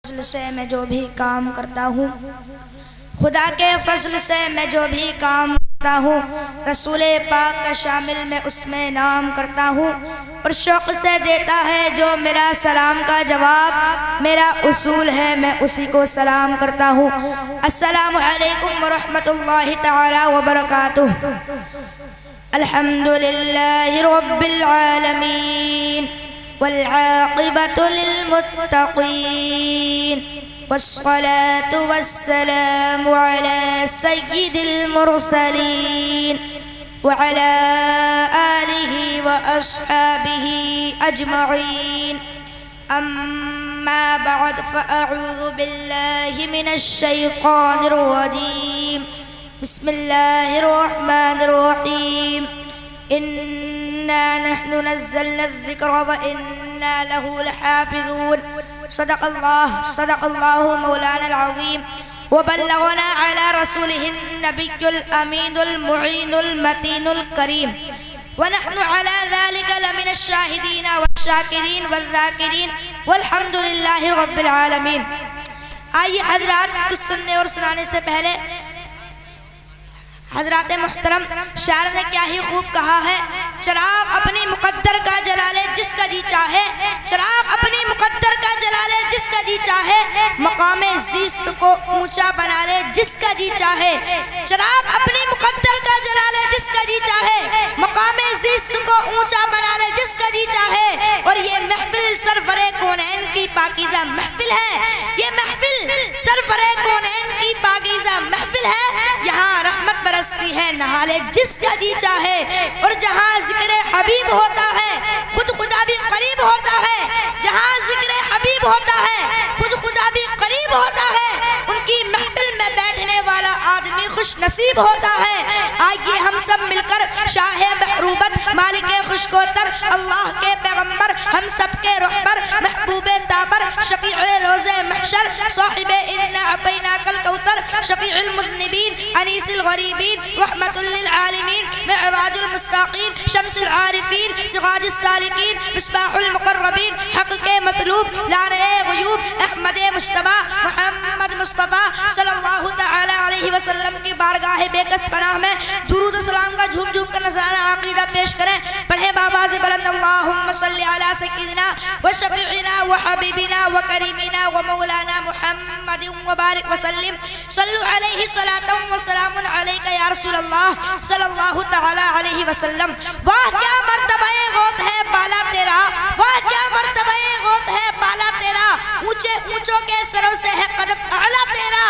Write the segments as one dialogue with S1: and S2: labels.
S1: فضل سے میں جو بھی کام کرتا ہوں، خدا کے فضل سے میں جو بھی کام کرتا ہوں، رسول پاک کا شامل میں اس میں نام کرتا ہوں، اور شوق سے دیتا ہے جو میرا سلام کا جواب میرا اصول ہے، میں اسی کو سلام کرتا ہوں۔ السلام علیکم ورحمۃ اللہ تعالی وبرکاتہ۔ الحمدللہ رب العالمین والعاقبۃ للمتقین والصلاة والسلام على سيد المرسلين وعلى آله وأصحابه أجمعين، أما بعد فأعوذ بالله من الشيطان الرجيم، بسم الله الرحمن الرحيم، إنا نحن نزلنا الذكر وإنا له لحافظون، صدق الله مولانا العظيم، وبلغنا على رسوله النبي الأمين المعين المتين الكريم، ونحن على ذلك لمن الشاهدين والشاكرين والذاكرين والحمد لله رب العالمين۔ آئیے حضرات، کچھ سننے اور سنانے سے پہلے حضرات محترم شاعر نے کیا ہی خوب کہا ہے، چراغ اپنی مقدر کا جلا لے جس کا جی چاہے، چراغ اپنی مقدر کا جلا لے جس کا جی چاہے، مقام زیست کو اونچا بنا لے جس کا جی چاہے، چراغ اپنی مقدر کا جلا لے جس کا جی چاہے، مقام زیست کو اونچا بنا لے جس کا جی چاہے۔ اور یہ محفل سرور کونین کی پاکیزہ محفل ہے، یہ محفل سرور کونین کی پاکیزہ محفل ہے، یہاں رحمت برستی ہے نہا لے جس کا جی چاہے، اور جہاں ذکر حبیب ہوتا ہے خود خدا بھی قریب ہوتا ہے، جہاں ذکر حبیب ہوتا ہے خود خدا بھی قریب ہوتا ہے، ان کی محفل میں بیٹھنے والا آدمی خوش نصیب ہوتا ہے۔ آئیے ہم سب مل کر شاہ محروبت مالک خوشگوتر اللہ کے پیغمبر ہم سب کے رہبر محبوب تابر شفیع روز محشر صاحب انا اعطیناک الکوثر شفیع المذنبین انیس الغریبین رحمت للعالمین معراج المستاقین شمس العارفین سراج السالکین مصباح المقربین حق کے مطلوب لانِ غیوب احمد مجتبی محمد مصطفیٰ صلی اللہ تعالی علیہ وسلم کی بارگاہ بے کس پناہ میں درود و سلام کا جھوم جھوم کر نذرانہ عقیدہ پیش کریں۔ پڑھیں بآواز بلند اللہم صلی علی سیدنا و شفیعنا و حبیبنا و کریمنا و مولانا محمد وبارک وسلم، صلو علیہ صلاۃ و سلام علیک یا رسول اللہ صلی اللہ تعالی علیہ وسلم۔ واہ کیا مرتبہ غوث ہے بالا تیرا، واہ کیا مرتبہ غوث ہے بالا تیرا، اونچے اونچوں کے سروں سے ہے قدم اعلیٰ تیرا،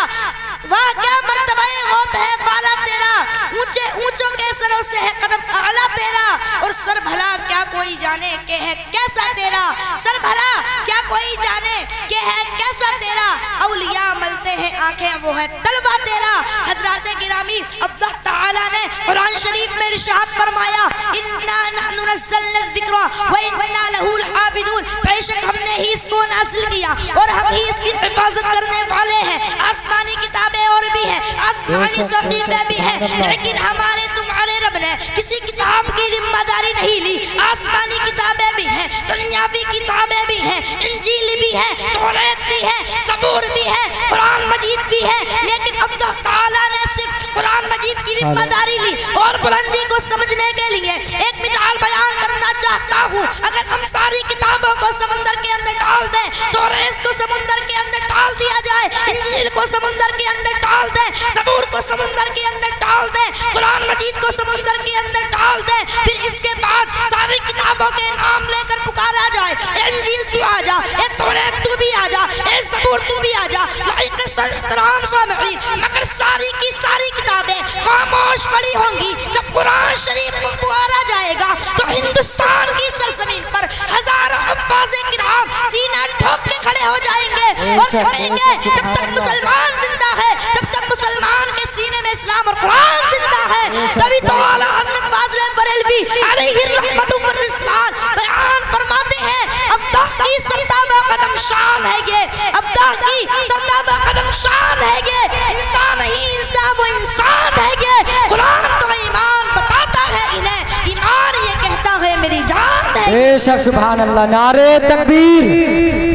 S1: واہ کیا مرتبہ غوث ہے بالا تیرا، اونچے اونچوں کے سروں سے ہے قدم اعلیٰ تیرا، اور سر بھلا کیا کوئی جانے کہ ہے کیسا تیرا، سر بھلا کیا کوئی جانے کہ ہے کیسا تیرا، اولیاء ملتے ہیں آنکھیں وہ ہے طلبہ تیرا۔ حضرات گرامی، اللہ تعالیٰ نے قرآن شریف میں ارشاد فرمایا انا نحن نزلنا الذکر وانا لہ لحافظون، بے شک ہم نے ہی اس کو نازل کیا اور ہم ہی اس کی حفاظت کرنے والے ہیں۔ آسمانی کتابیں اور بھی ہیں، آسمانی صحیفے بھی ہیں، لیکن ہمارے تمہارے رب نے کسی کتاب کی ذمہ داری نہیں لی۔ آسمانی کتابیں بھی ہیں، دنیاوی کتابیں بھی ہیں، انجیل بھی ہے، توریت بھی ہے، زبور بھی ہے، قرآن مجید بھی ہے، لیکن اللہ تعالیٰ نے صرف قرآن مجید کی ذمہ داری لی۔ اور بلندی کو سمجھنے کے لیے ایک مثال بیان کرنا چاہتا ہوں، اگر ہم ساری کتابوں کو سمندر کے اندر ڈال دیں، توریت کو سمندر کے اندر ڈال دیا جائے، انجیل کو سمندر کے اندر ڈال دیں، زبور کو سمندر کے اندر ڈال دیں، قرآن مجید کو سمندر کے اندر ڈال دیں، پھر اس کے بعد ساری کتابوں کے نام لے کر پکارا جائے، اے انجیل تو آ جا، اے توریت تو بھی آ جا، اے زبور تو بھی آ جا، لائق احترام سامعین، مگر ساری کی ساری کتابیں خاموش پڑی ہوں گی۔ جب قرآن شریف کو پکارا جائے گا تو ہندوستان کی سرزمین پر ہزاروں حفاظ کرام سینہ ٹھوک کے کھڑے ہو جائیں گے اور کہیں گے جب تک مسلمان زندہ ہے، جب تک مسلمان کے سینے میں اسلام اور قرآن زندہ ہے، تبھی تو اعلیٰ حضرت فاضل بریلوی علیہ الرحمۃ والرضوان بیان فرماتے ہیں اللہ کی سرتابہ قدم شان ہے یہ، اللہ کی سرتابہ قدم شان ہے یہ، انسان ہی انسان وہ انسان ہے یہ، قرآن تو ایمان بتاتا ہے انہیں، ایمان یہ کہتا ہے میری جان ہے
S2: بے شک سبحان اللہ. نعرے تکبیر،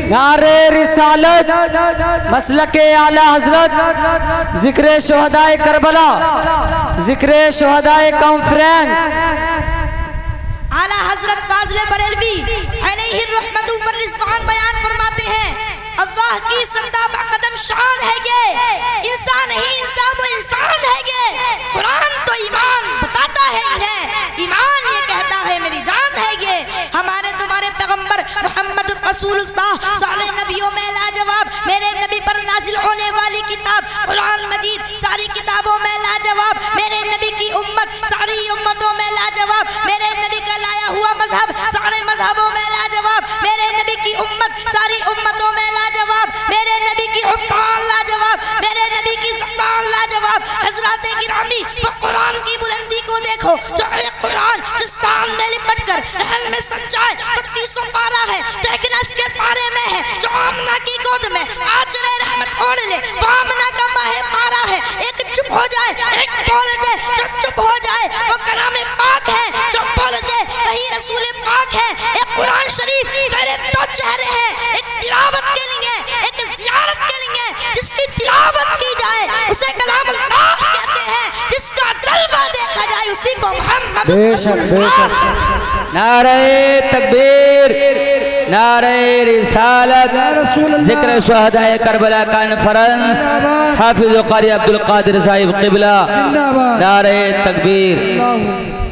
S2: نعرے رسالت، مسلک اعلی حضرت، ذکر شہدائے کربلا، ذکر شہدائے کانفرنس.
S1: اعلیٰ حضرت فاضل بریلوی علیہ الرحمت والرضوان بیان فرماتے ہیں اللہ کی سرداب قدم شان ہے یہ، انسان ہی انسان وہ انسان ہے یہ. قرآن تو ایمان بتاتا ہے انہیں، ایمان یہ کہتا ہے میری جان ہے یہ. ہمارے تمہارے پیغمبر محمد رسول اللہ سارے نبیوں میں لاجواب، میرے نبی پر نازل ہونے والی کتاب قرآن مجید ساری کتابوں میں لاجواب، میرے نبی کی امت ساری امتوں میں لاجواب، میرے نبی کا لایا ہوا مذہب سارے مذہبوں میں لاجواب، میرے نبی کی امت ساری امتوں میں لاجواب، میرے نبی کی حفظان لاجواب، میرے نبی کی زبان لاجواب. حضرات گرامی قرآن کی بلندی کو دیکھو، جو ایک قرآن جستان میں لپٹ کر رحل میں سجائے 3300 پارہ ہے، دیکھنا اس کے پارے میں ہے جو آمنہ کی گود میں آچر رحمت اوڑھ لے، وہ آمنہ کا ماہ پارا ہے. ایک چپ ہو جائے ایک بول دے، جو چپ ہو جائے وہ کلام پاک ہے، جو بول دے وہی رسول پاک ہے. ایک قرآن شریف تیرے دو چہرے ہیں، ایک تلاوت کے لیے ایک زیارت کے لیے. جس کی تلاوت کی جائے اسے کلام اللہ کہتے ہیں، جس کا جلوہ دیکھا جائے اسی کو محمد
S2: بے شک بے شک. نعرہ تکبیر، نعرہ رسالت، ذکر شہدائے کربلا کانفرنس، حافظ قاری عبدالقادر صاحب قبلہ. نعرہ تکبیر.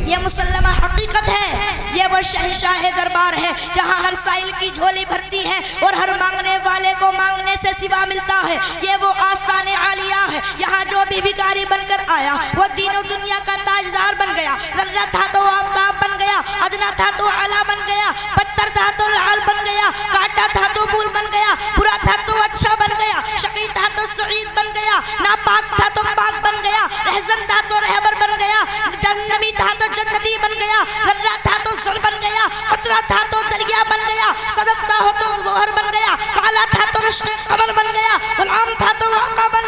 S1: یہ مسلمہ حقیقت ہے، یہ وہ شہنشاہ دربار ہے جہاں ہر سائل کی جھولی بھرتی ہے اور ہر مانگنے والے کو مانگنے سے سوا ملتا ہے. یہ وہ آستان عالیہ ہے، یہاں جو بھی بھکاری بن کر آیا وہ دین و دنیا کا تاجدار بن گیا. ذرہ تھا تو آفتاب بن گیا، ادنا تھا تو اعلیٰ بن گیا، پتھر تھا تو لعل بن گیا، کاٹا تھا تو پھول بن گیا، برا تھا تو اچھا بن گیا، شقی تھا تو سعید بن گیا، ناپاک تھا تو پاک بن گیا، رہزن تھا تو رہبر بن گیا، جہنمی تھا تو جنتی بن گیا، ذرہ تھا تو سر بن گیا، قطرہ تھا تو دریا بن گیا، صدف تھا تو گوہر بن گیا، کالا تھا تو رشق قمر بن گیا، غلام تھا تو آقا بن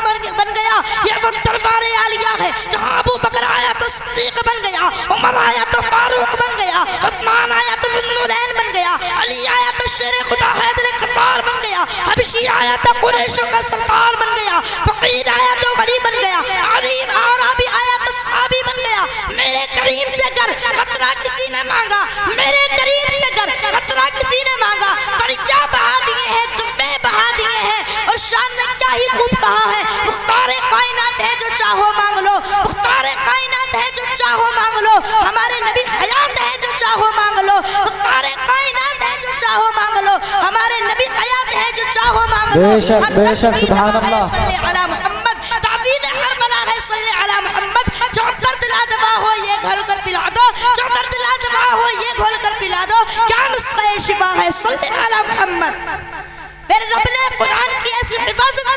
S1: گیا. یہ وہ دربار عالیہ ہے جہاں ابو بکر آیا تو صدیق بن گیا، عمر آیا تو فاروق بن گیا، عثمان آیا تو ذوالنورین بن گیا، علی آیا تو شیر خدا حیدر کرار بن گیا، حبشی آیا تو قریشوں کا سردار بن گیا، فقیر آیا تو غریب بن گیا، علیم عربی آیا تو صحابی بن گیا. میرے کریم سے گر قطرہ کسی نے مانگا، میرے کریم سے گر قطرہ کسی نے مانگا، دریا بہا دیے ہیں دبے بہا دیے ہیں. اور شان نے کیا ہی خوب کہا ہے، مختار کائنات ہے جو چاہو مانگ لو، مختار کائنات ہے جو چاہو مانگ لو، ہمارے نبی حیات ہے جو چاہو مانگ لو، مختار کائنات ہے جو چاہو مانگ لو، ہمارے نبی حیات ہے جو چاہو مانگ لو.
S2: بے شک بے شک سبحان اللہ.
S1: صلی علی محمد، تعویذ ہر بلا ہے صلی علی محمد. جو درد لا دوا ہو یہ گھول کر پلا دو، جو درد لا دوا ہو یہ گھول کر پلا دو، کیا نسخہ شفا ہے صلی علی محمد. میرے رب نے قرآن کی ایسی حفاظت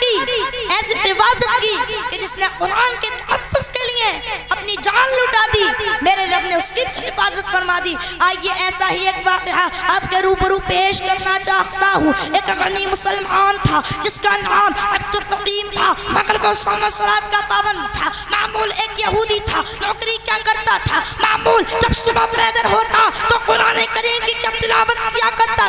S1: کی کہ جس نے قرآن کے تحفظ کے لیے اپنی جان لٹا دی، میرے رب نے اس کی حفاظت فرما دی. آئیے ایسا ہی ایک واقعہ آپ کے روبرو پیش کرنا چاہتا ہوں. ایک غنی مسلمان تھا جس کا نام عبد الرحیم تھا، مگر وہ صوم و صلات کا پابند تھا. معمول ایک یہودی تھا، نوکری کیا کرتا تھا؟ معمول جب صبح پیدر ہوتا تو قرآن کریم کی کیا تلاوت کیا کرتا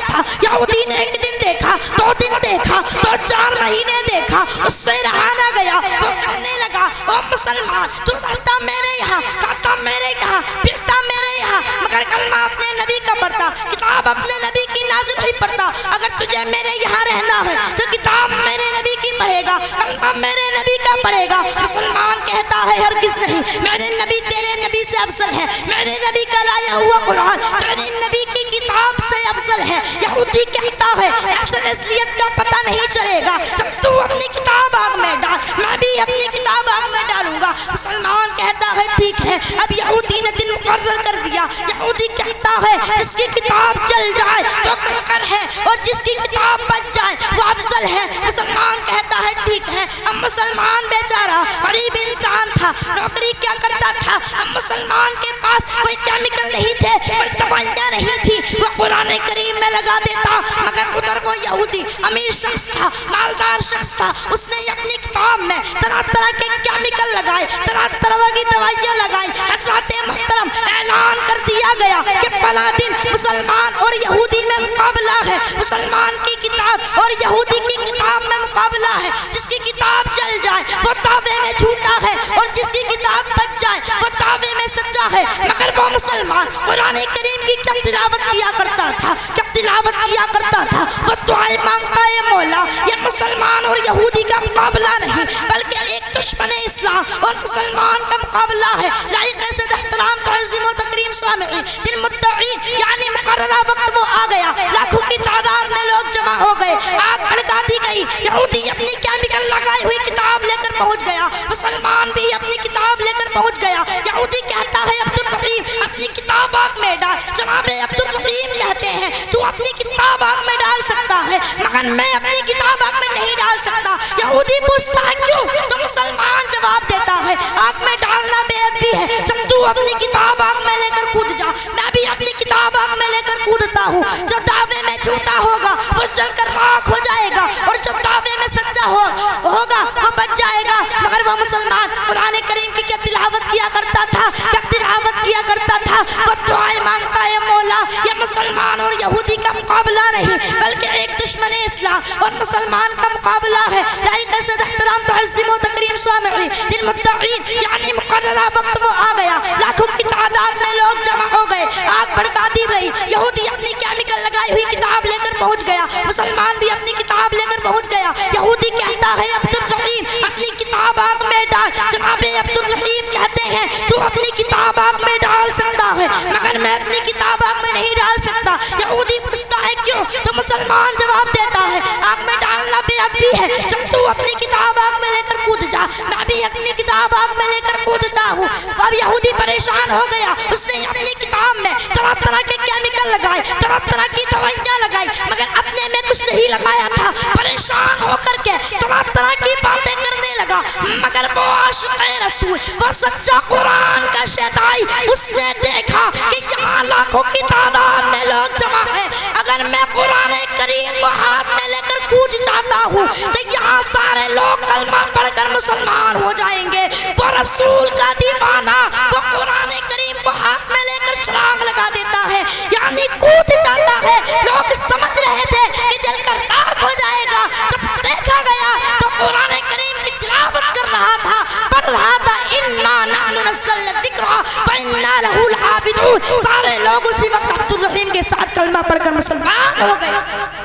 S1: تھا، یہودی نے ایک دن دیکھا، 2 دن دیکھا، 2-4 مہینے دیکھا، اس سے رہا نہ گیا. وہ کہنے لگا او مسلمان تو رہتا میرے یہاں، کھاتا میرے یہاں، پیتا میرے یہاں، مگر کلمہ اپنے نبی کا پڑھتا، کتاب اپنے نبی کی نازل ہوئی پڑھتا. اگر تجھے میرے یہاں رہنا ہے تو کتاب میرے نبی کی پڑھے گا، کلمہ میرے نبی کا پڑھے گا. مسلمان کہتا ہے ہرگز نہیں، میرے نبی تیرے نبی سے افضل ہے، میرے نبی کا لایا ہوا قرآن تیرے نبی کی کتاب سے افضل ہے. یہودی کہتا ہے ایسے اصلیت کا پتہ نہیں چلے گا جب تو اپنی کتاب آگ میں ڈال، میں بھی اپنی کتاب آگ میں ڈالوں گا. مسلمان کہتا ہے ٹھیک ہے. اب یہودی نے دن مقرر کر دیا. یہودی کہتا ہے جس کی کتاب چل جائے وہ کنکر ہے اور جس کی کتاب بچ جائے وہ افضل ہے. مسلمان کہتا ہے ٹھیک ہے. اب مسلمان بیچارہ غریب انسان تھا، نوکری کیا کرتا تھا؟ اب مسلمان کے پاس کوئی کیمیکل نہیں تھے، کوئی دوائیاں نہیں تھی، وہ قرآن کریم میں لگا دیتا. مگر ادھر وہ یہودی امیر شخص تھا، مالدار شخص تھا، اس نے اپنی کتاب میں طرح طرح کے کیمیکل لگائے، طرح طرح کی دوائیاں لگائیں۔ حضرات محترم اعلان کر دیا گیا کہ فلاں دن مسلمان اور یہودی میں مقابلہ ہے، مسلمان کی کتاب اور یہودی کی کتاب میں مقابلہ ہے۔ جس کی کتاب چل جائے وہ دعوے میں جھوٹا ہے، اور جس کی کتاب بچ جائے وہ دعوے میں سچا ہے۔ مگر وہ مسلمان قرآن کریم کی کیا تلاوت کیا کرتا تھا، کیا تلاوت کیا کرتا تھا، وہ دعائیں مانگتا ہے مولا یہ مسلمان اور یہودی کا مقابلہ نہیں بلکہ ایک دشمن اسلام اور مسلمان کا مقابلہ ہے۔ لائق عزت احترام تعظیم و تکریم سامعین، دن مدعین یعنی مقررہ وقت وہ آ گیا، لاکھوں کی تعداد میں لوگ جمع ہو گئے، آگ بھڑکا دی گئی۔ یہودی اپنی کیمیکل لگائی ہوئی کتاب لے کر پہنچ گیا، مسلمان بھی اپنی کتاب لے کر پہنچ گیا۔ یہودی کہتا ہے عبدالرحیم اپنی کتاب آگ میں ڈال، جناب عبدالرحیم کہتے ہیں تو اپنی کتاب آگ میں ڈال سکتا ہے مگر میں اپنی کتاب آگ میں نہیں ڈال سکتا۔ یہودی پوچھتا ہے کیوں؟ تو مسلمان جواب دیتا ہے آگ میں ڈالنا بے ادبی ہے، جب تو اپنی کتاب آگ میں لے کر کود جا میں بھی اپنی کتاب آگ میں لے کر کودتا ہوں۔ جو دعوے میں جھوٹا ہوگا وہ جل کر راکھ ہو جائے گا، اور جو دعوے میں سچا ہوگا وہ بچ جائے گا۔ مگر وہ مسلمان قرآن کریم کی کیا تلاوت کیا کرتا تھا، کیا تلاوت کیا کرتا تھا، وہ دعائیں مانگتا ہے مولا یہ مسلمان اور یہودی کا مقابلہ نہیں بلکہ ایک دشمن اسلام اور مسلمان کا مقابلہ ہے۔ لائق عزت احترام تعظیم و تکریم سامعین، دن مدعین یعنی مقررہ وقت وہ آ گیا، لاکھوں کی تعداد میں لوگ جمع ہو گئے، آگ بھڑکا دی گئی۔ یہودی اپنی کیمیکل لگائی ہوئی کتاب لے کر پہنچ گیا، مسلمان بھی اپنی کتاب لے کر پہنچ گیا۔ یہودی کہتا ہے عبدالرحیم اپنی کتاب آگ میں ڈال، جناب عبدالرحیم کہتے ہیں تو اپنی کتاب آگ میں ڈال سکتا ہے مگر میں اپنی کتاب آگ میں نہیں ڈال سکتا۔ یہودی پوچھتا ہے کیوں؟ تو مسلمان جواب دیتا ہے آگ میں ڈالنا بے ادبی ہے، جب تو اپنی کتاب آگ میں لے کر کود جا میں بھی اپنی کتاب آگ میں لے کر کودتا ہوں۔ اب یہودی پریشان ہو گیا، اس نے اپنی کتاب میں طرح طرح کے کیمیکل لگائے، طرح طرح کی دوائیاں لگائی مگر اپنے میں کچھ نہیں لگایا تھا۔ پریشان ہو کر کے طرح طرح کی باتیں کرنے لگا مگر وہ عاشق رسول، وہ سچا قرآن کا شیدائی، اس نے دیکھا کہ یہاں لاکھوں کی تعداد میں لوگ جمع ہیں، اگر میں قرآن کریم کو ہاتھ میں لے کر کود جاتا ہوں تو یہاں سارے لوگ کلمہ پڑھ کر مسلمان ہو جائیں گے۔ وہ رسول کا دیوانہ وہ قرآن کریم کو ہاتھ میں لے کر چھلانگ لگا دیتا ہے یعنی کود جاتا ہے۔ لوگ سمجھ رہے تھے کہ جل کر راکھ ہو جائے گا، جب دیکھا گیا تو قرآن کریم کی تلاوت کر رہا تھا، پڑھ رہا تھا اِنَّا نَحْنُ نَزَّلْنَا الذِّكْرَ وَإِنَّا لَهُ لَحَافِظُونَ۔ سارے لوگ اسی وقت عبدالرحیم کے ساتھ کلمہ پڑھ کر مسلمان ہو گئے۔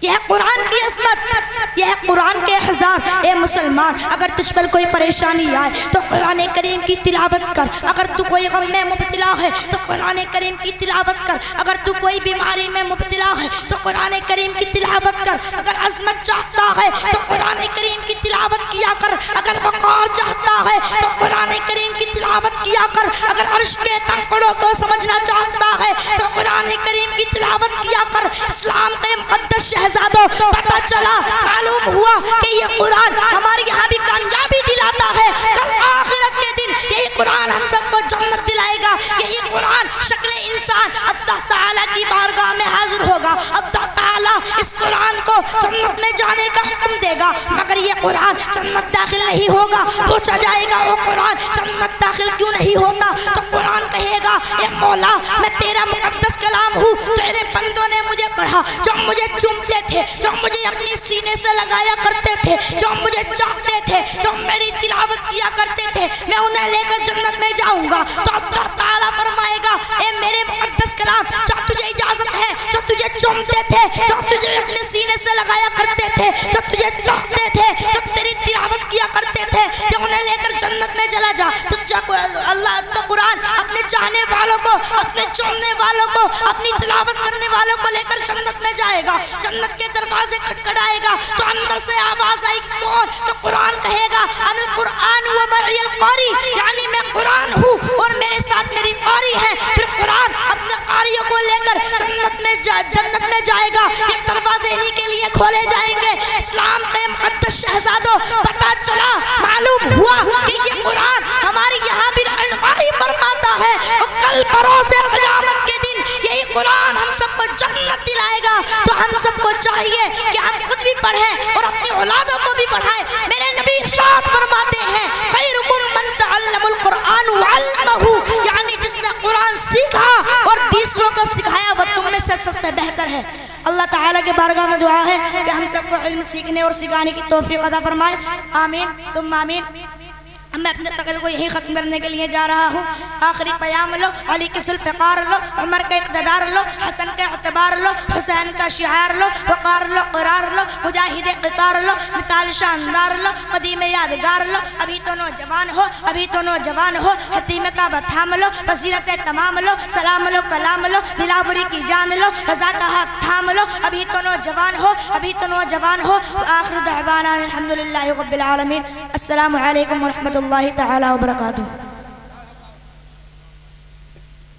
S1: یہ ہے قرآن کی عظمت، یہ ہے قرآن کے احزاب۔ اے مسلمان اگر تجھ پر کوئی پریشانی آئے تو قرآن کریم کی تلاوت کر، اگر تو کوئی غم میں مبتلا ہے تو قرآن کریم کی تلاوت کر، اگر تو کوئی بیماری میں مبتلا ہے تو قرآن کریم کی تلاوت کر، اگر عظمت چاہتا ہے تو قرآن کریم کی تلاوت کیا کر، اگر وقار چاہتا ہے تو قرآن کریم کی تلاوت کیا کر، اگر عرش کے تنکڑوں کو سمجھنا چاہتا ہے تو قرآن کریم کی تلاوت کیا کر۔ اسلام کے مقدس شہزادوں پتہ چلا، معلوم ہوا کہ یہ قرآن ہمارے یہاں بھی کامیابی دلاتا ہے، کل آخرت کے دن یہی قرآن ہم سب کو جنت دلائے گا۔ یہی قرآن شکل انسان اللہ تعالیٰ کی بارگاہ میں حاضر ہوگا، اللہ تعالیٰ اس قرآن کو جنت میں جانے کا حکم دے گا مگر یہ قرآن جنت داخل نہیں ہوگا۔ پوچھا جائے گا وہ قرآن جنت داخل کیوں نہیں ہوتا؟ تو قرآن کہے گا اے مولا میں تیرا مقدس کلام ہوں، تیرے بندوں نے مجھے پڑھا، جو مجھے چومتے تھے، جو مجھے اپنی سینے سے لگایا کرتے تھے، جو مجھے چاہتے تھے، جو میری تلاوت کیا کرتے تھے، میں انہیں لے کر جنت میں جاؤں گا۔ تو اللہ تعالیٰ فرمائے گا اے میرے مقدس کلام، جو تجھے اجازت ہے، جو تجھے چومتے تھے، جو تجھے اپنے سینے سے لگایا کرتے تھے، جو تجھے چاہتے تھے، جو تیری تلاوت کیا کرتے تھے، جو انہیں لے کر جنت میں چلا جا۔ تو اللہ تو قرآن اپنے چاہنے والوں کو، اپنے چومنے والوں کو، اپنی تلاوت کرنے والوں کو لے کر جنت میں جائے گا۔ جنت کے دروازے کھٹکھٹائے گا تو اندر سے آواز آئی کہ کون؟ تو قرآن کہے گا انا القرآن و معی القاری، یعنی میں قرآن ہوں اور میرے ساتھ میری قاری ہے۔ پھر قرآن اپنے قاریوں کو لے کر جنت میں جائے گا، یہ دروازے انہی کے لیے کھولے جائیں گے۔ اسلام کے مقدس شہزادوں پتہ چلا، معلوم ہوا کہ یہ قرآن ہمارے یہاں بھی رہنمائی فرماتا ہے، اور کل بروز قیامت کے دن یہی قرآن ہم سب کو جنت دلائے گا۔ تو ہم سب کو چاہیے کہ ہم خود بھی پڑھیں اور اپنے اولادوں کو بھی پڑھائے. میرے نبی ارشاد فرماتے ہیں خیرکم من تعلم القرآن وعلمہ، یعنی جس نے قرآن سیکھا اور دوسروں کو سکھایا وہ تم میں سے سب سے بہتر ہے. اللہ تعالیٰ کے بارگاہ میں دعا ہے کہ ہم سب کو علم سیکھنے اور سکھانے کی توفیق عطا فرمائے. آمین ثم آمین. میں اپنے تقریر کو یہی ختم کرنے کے لیے جا رہا ہوں. آخری پیام لو، علی کے ذوالفقار لو، عمر کا اقتدار لو، حسن کا اعتبار لو، حسین کا شعار لو، وقار لو، قرار لو، مجاہد قطار لو، مثال شاندار لو، قدیم یادگار لو. ابھی تو نوجوان ہو، ابھی تو نوجوان ہو، حتیم کعبہ تھام لو، بصیرت تمام لو، سلام لو، کلام لو، دلاوری کی جان لو، رضا کا ہاتھ تھام لو. ابھی تو نوجوان ہو، ابھی تو نوجوان ہو. آخر دعوانا الحمدللہ رب العالمین. السلام علیکم ورحمۃ اللہ تعالی وبرکاتہ.